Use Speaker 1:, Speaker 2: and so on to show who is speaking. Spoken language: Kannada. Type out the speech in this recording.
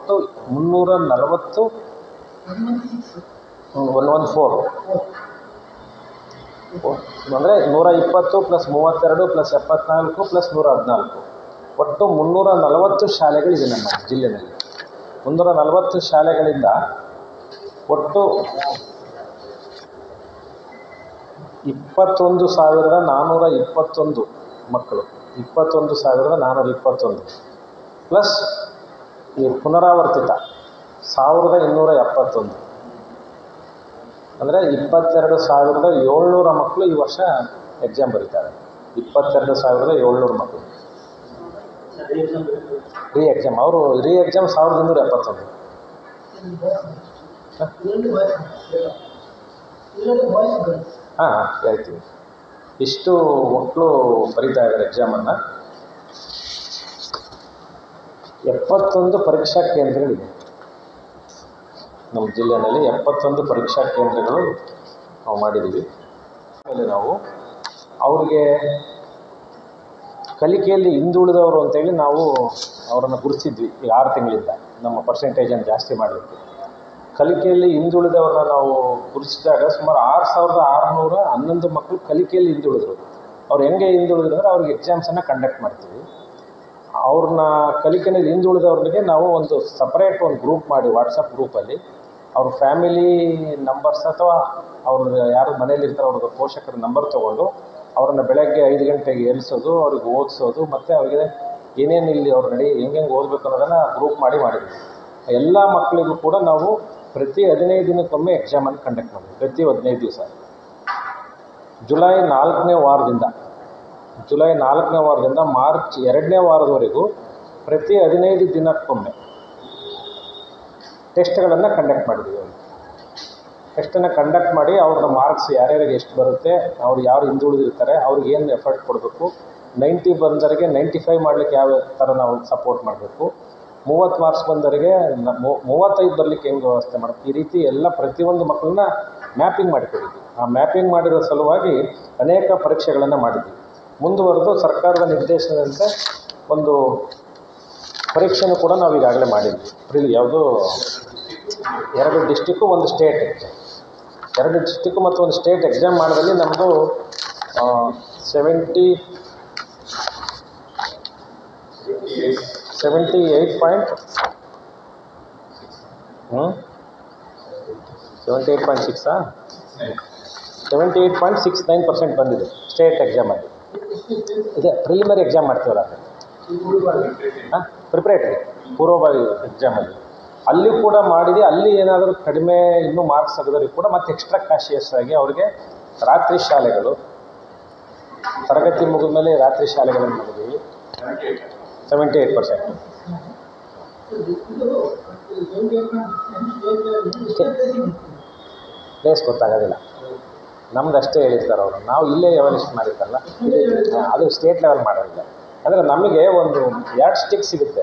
Speaker 1: ಒಟ್ಟು 340 114 ಅಂದರೆ 120 + 32 + 74 + 114 ಒಟ್ಟು 340 ಶಾಲೆಗಳಿದೆ ನಮ್ಮ ಜಿಲ್ಲೆಯಲ್ಲಿ. 340 ಶಾಲೆಗಳಿಂದ ಒಟ್ಟು 21,421 ಮಕ್ಕಳು, 21,421 ಪ್ಲಸ್ ಈ ಪುನರಾವರ್ತಿತ 1,271 ಅಂದರೆ 22,700 ಮಕ್ಕಳು ಈ ವರ್ಷ ಎಕ್ಸಾಮ್ ಬರೀತಾರೆ. 22,700 ಮಕ್ಕಳು ರೀ ಎಕ್ಸಾಮ್. ಅವರು ರೀ ಎಕ್ಸಾಮ್ 1,271. ಹಾಂ ಹೇಳ್ತೀವಿ. ಇಷ್ಟು ಮಕ್ಕಳು ಬರೀತಾ ಇದ್ದಾರೆ ಎಕ್ಸಾಮನ್ನು. 71 ಪರೀಕ್ಷಾ ಕೇಂದ್ರಗಳಿದೆ ನಮ್ಮ ಜಿಲ್ಲೆಯಲ್ಲಿ. 71 ಪರೀಕ್ಷಾ ಕೇಂದ್ರಗಳು ನಾವು ಮಾಡಿದ್ದೀವಿ. ಆಮೇಲೆ ನಾವು ಅವ್ರಿಗೆ ಕಲಿಕೆಯಲ್ಲಿ ಹಿಂದುಳಿದವರು ಅಂತೇಳಿ ನಾವು ಅವರನ್ನು ಗುರುತಿಸಿದ್ವಿ ಈ 6 ತಿಂಗಳಿಂದ. ನಮ್ಮ ಪರ್ಸೆಂಟೇಜನ್ನು ಜಾಸ್ತಿ ಮಾಡಲಿಕ್ಕೆ ಕಲಿಕೆಯಲ್ಲಿ ಹಿಂದುಳಿದವ್ರನ್ನ ನಾವು ಗುರುತಿಸಿದಾಗ ಸುಮಾರು 6,611 ಮಕ್ಕಳು ಕಲಿಕೆಯಲ್ಲಿ ಹಿಂದುಳಿದ್ರು. ಅವ್ರು ಹೆಂಗೆ ಹಿಂದುಳಿದ್ರು ಅಂದರೆ ಅವ್ರಿಗೆ ಎಕ್ಸಾಮ್ಸನ್ನು ಕಂಡಕ್ಟ್ ಮಾಡ್ತೀವಿ. ಅವ್ರನ್ನ ಕಲಿಕೆಯಲ್ಲಿ ಹಿಂದುಳಿದವ್ರಿಗೆ ನಾವು ಒಂದು ಸಪ್ರೇಟ್ ಒಂದು ಗ್ರೂಪ್ ಮಾಡಿ ವಾಟ್ಸಪ್ ಗ್ರೂಪಲ್ಲಿ ಅವ್ರ ಫ್ಯಾಮಿಲಿ ನಂಬರ್ಸ್ ಅಥವಾ ಅವ್ರ ಯಾರು ಮನೇಲಿರ್ತಾರೆ ಅವ್ರದ್ದು ಪೋಷಕರ ನಂಬರ್ ತೊಗೊಂಡು ಅವರನ್ನು ಬೆಳಗ್ಗೆ 5 ಗಂಟೆಗೆ ಎಲ್ಲಿಸೋದು, ಅವ್ರಿಗೆ ಓದಿಸೋದು ಮತ್ತು ಅವರಿಗೆ ಏನೇನು ಇಲ್ಲಿ ಅವ್ರ ಹೆಂಗೆ ಓದಬೇಕು ಅನ್ನೋದನ್ನು ಗ್ರೂಪ್ ಮಾಡಿದ್ವಿ. ಎಲ್ಲ ಮಕ್ಕಳಿಗೂ ಕೂಡ ನಾವು ಪ್ರತಿ 15 ದಿನಕ್ಕೊಮ್ಮೆ ಎಕ್ಸಾಮನ್ನು ಕಂಡಕ್ಟ್ ಮಾಡಿದ್ವಿ. ಪ್ರತಿ 15 ದಿವಸ ಜುಲೈ 4ನೇ ವಾರದಿಂದ ಮಾರ್ಚ್ 2ನೇ ವಾರದವರೆಗೂ ಪ್ರತಿ 15 ದಿನಕ್ಕೊಮ್ಮೆ ಟೆಸ್ಟ್ಗಳನ್ನು ಕಂಡಕ್ಟ್ ಮಾಡಿದ್ವಿ. ಟೆಸ್ಟನ್ನು ಕಂಡಕ್ಟ್ ಮಾಡಿ ಅವ್ರನ್ನ ಮಾರ್ಕ್ಸ್ ಯಾರ್ಯಾರಿಗೆ ಎಷ್ಟು ಬರುತ್ತೆ, ಅವ್ರು ಯಾರು ಹಿಂದುಳಿದಿರ್ತಾರೆ ಅವ್ರಿಗೆ ಏನು ಎಫರ್ಟ್ ಕೊಡಬೇಕು, 90 ಬಂದವರಿಗೆ 95 ಮಾಡಲಿಕ್ಕೆ ಯಾವ ಥರ ನಾವು ಸಪೋರ್ಟ್ ಮಾಡಬೇಕು, 30 ಮಾರ್ಕ್ಸ್ ಬಂದವರಿಗೆ 35 ಬರಲಿಕ್ಕೆ ಹೆಂಗೆ ವ್ಯವಸ್ಥೆ ಮಾಡಬೇಕು, ಈ ರೀತಿ ಎಲ್ಲ ಪ್ರತಿಯೊಂದು ಮಕ್ಕಳನ್ನ ಮ್ಯಾಪಿಂಗ್ ಮಾಡಿಕೊಡಿದ್ವಿ. ಆ ಮ್ಯಾಪಿಂಗ್ ಮಾಡಿರೋ ಸಲುವಾಗಿ ಅನೇಕ ಪರೀಕ್ಷೆಗಳನ್ನು ಮಾಡಿದ್ವಿ. ಮುಂದುವರೆದು ಸರ್ಕಾರದ ನಿರ್ದೇಶನದಂತೆ ಒಂದು ಪರೀಕ್ಷೆನೂ ಕೂಡ ನಾವು ಈಗಾಗಲೇ ಮಾಡಿದ್ವಿ. ಯಾವುದು 2 ಡಿಸ್ಟಿಕ್ಕು 1 ಸ್ಟೇಟ್ ಎಕ್ಸಾಮ್. 2 ಡಿಸ್ಟಿಕ್ಕು ಮತ್ತು 1 ಸ್ಟೇಟ್ ಎಕ್ಸಾಮ್ ಮಾಡೋದ್ರಲ್ಲಿ ನಮ್ಮದು 78.69% ಬಂದಿದೆ ಸ್ಟೇಟ್ ಎಕ್ಸಾಮಲ್ಲಿ. ಇದೆ ಪ್ರಿಲಿಮಿನರಿ ಎಕ್ಸಾಮ್ ಮಾಡ್ತೀವಲ್ಲ ಹಾಂ, ಪ್ರಿಪ್ರೇಟರಿ ಪೂರ್ವಭಾವಿ ಎಕ್ಸಾಮಲ್ಲಿ ಅಲ್ಲಿ ಕೂಡ ಮಾಡಿದೆ. ಅಲ್ಲಿ ಏನಾದರೂ ಕಡಿಮೆ ಇನ್ನೂ ಮಾರ್ಕ್ಸ್ ತೆಗೆದವ್ರಿಗೆ ಕೂಡ ಮತ್ತೆ ಎಕ್ಸ್ಟ್ರಾ ಕಾಶಿಯಸ್ ಆಗಿ ಅವ್ರಿಗೆ ರಾತ್ರಿ ಶಾಲೆಗಳು, ತರಗತಿ ಮುಗಿದ ಮೇಲೆ ರಾತ್ರಿ ಶಾಲೆಗಳನ್ನು ಮಾಡಿದ್ದೀವಿ. 78%. ಪ್ಲೇಸ್ ಗೊತ್ತಾಗೋದಿಲ್ಲ, ನಮ್ದು ಅಷ್ಟೇ ಹೇಳಿರ್ತಾರೆ ಅವರು. ನಾವು ಇಲ್ಲೇ ಎವಲ್ಯೂಷನ್ ಮಾಡಿರ್ತಾರಲ್ಲ, ಅದು ಸ್ಟೇಟ್ ಲೆವೆಲ್ ಮಾಡೋದಿಲ್ಲ. ಅಂದರೆ ನಮಗೆ ಒಂದು 2 ಸ್ಟಿಕ್ ಸಿಗುತ್ತೆ.